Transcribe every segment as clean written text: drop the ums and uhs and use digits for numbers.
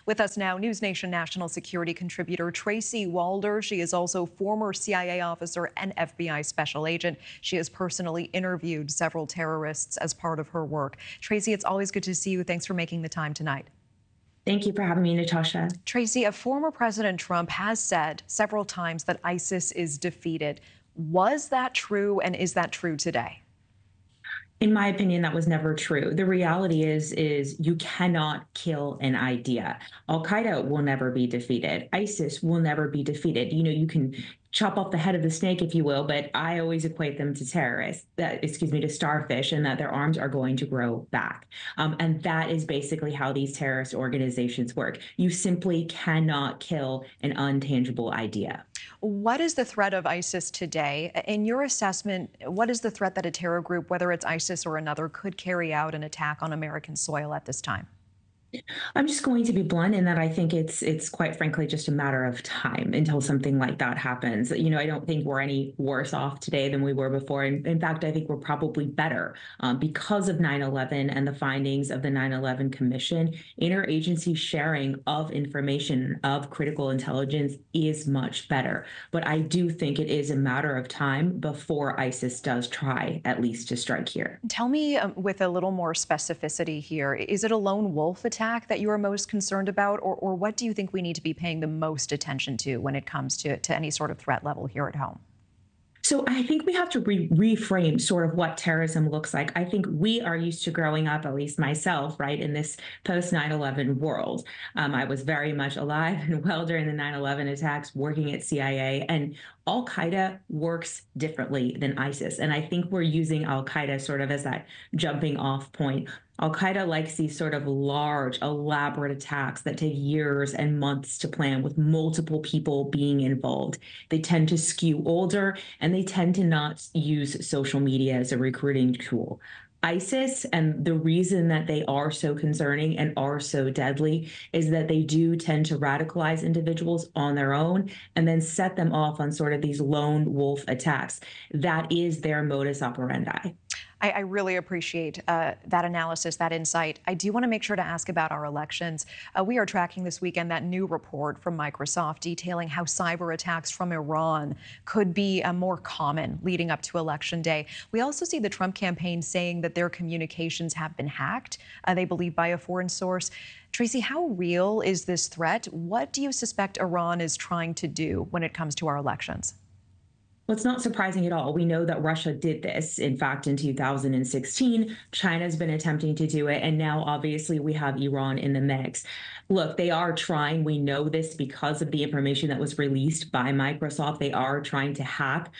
With us now, NewsNation national security contributor Tracy Walder. She is also former CIA officer and FBI special agent. She has personally interviewed several terrorists as part of her work. Tracy, it's always good to see you. Thanks for making the time tonight. Thank you for having me, Natasha. Tracy, a former President Trump has said several times that ISIS is defeated. Was that true, and is that true today? In my opinion, that was never true. The reality is you cannot kill an idea. Al-Qaida will never be defeated. ISIS will never be defeated. You can chop off the head of the snake, if you will, but I always equate them to terrorists, to starfish, and that their arms are going to grow back. And that is basically how these terrorist organizations work. You simply cannot kill an untangible idea. What is the threat of ISIS today? In your assessment, what is the threat that a terror group, whether it's ISIS or another, could carry out an attack on American soil at this time? I'm just going to be blunt in that I think it's quite frankly just a matter of time until something like that happens. I don't think we're any worse off today than we were before. In fact, I think we're probably better because of 9/11 and the findings of the 9/11 Commission. Interagency sharing of information of critical intelligence is much better. But I do think it is a matter of time before ISIS does try at least to strike here. Tell me with a little more specificity here, is it a lone wolf attack that you are most concerned about, or what do you think we need to be paying the most attention to when it comes to any sort of threat level here at home? So I think we have to reframe sort of what terrorism looks like. I think we are used to growing up, at least myself, right, in this post 9/11 world. I was very much alive and well during the 9/11 attacks, working at CIA, and al-Qaida works differently than ISIS. And I think we're using al-Qaida sort of as that jumping off point. Al-Qaida likes these sort of large, elaborate attacks that take years and months to plan with multiple people being involved. They tend to skew older, and they tend to not use social media as a recruiting tool. ISIS, and the reason that they are so concerning and are so deadly, is that they do tend to radicalize individuals on their own and then set them off on sort of these lone wolf attacks. That is their modus operandi. I really appreciate that analysis, that insight. I do want to make sure to ask about our elections. We are tracking this weekend that new report from Microsoft detailing how cyber attacks from Iran could be more common leading up to Election Day. We also see the Trump campaign saying that their communications have been hacked, they believe, by a foreign source. Tracy, how real is this threat? What do you suspect Iran is trying to do when it comes to our elections? Well, it's not surprising at all. We know that Russia did this. In fact, in 2016, China's been attempting to do it. And now, obviously, we have Iran in the mix. Look, they are trying. We know this because of the information that was released by Microsoft. They are trying to hack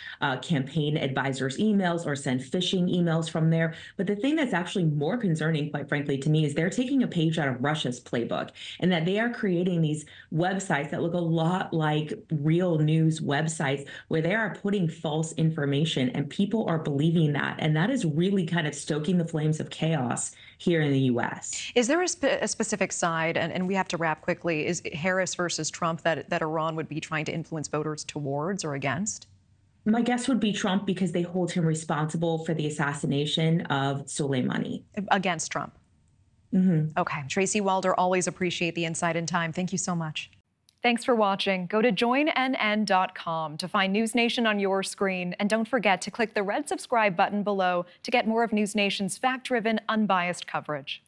campaign advisors' emails or send phishing emails from there. But the thing that's actually more concerning, quite frankly, to me, is they're taking a page out of Russia's playbook, and that they are creating these websites that look a lot like real news websites where they are putting false information, and people are believing that. And that is really kind of stoking the flames of chaos here in the U.S. Is there a specific side, and we have to wrap quickly, is Harris versus Trump that Iran would be trying to influence voters towards or against? My guess would be Trump, because they hold him responsible for the assassination of Soleimani. Against Trump. Okay. Tracy Walder, always appreciate the insight and time. Thank you so much. Thanks for watching. Go to joinnn.com to find NewsNation on your screen. And don't forget to click the red subscribe button below to get more of NewsNation's fact-driven, unbiased coverage.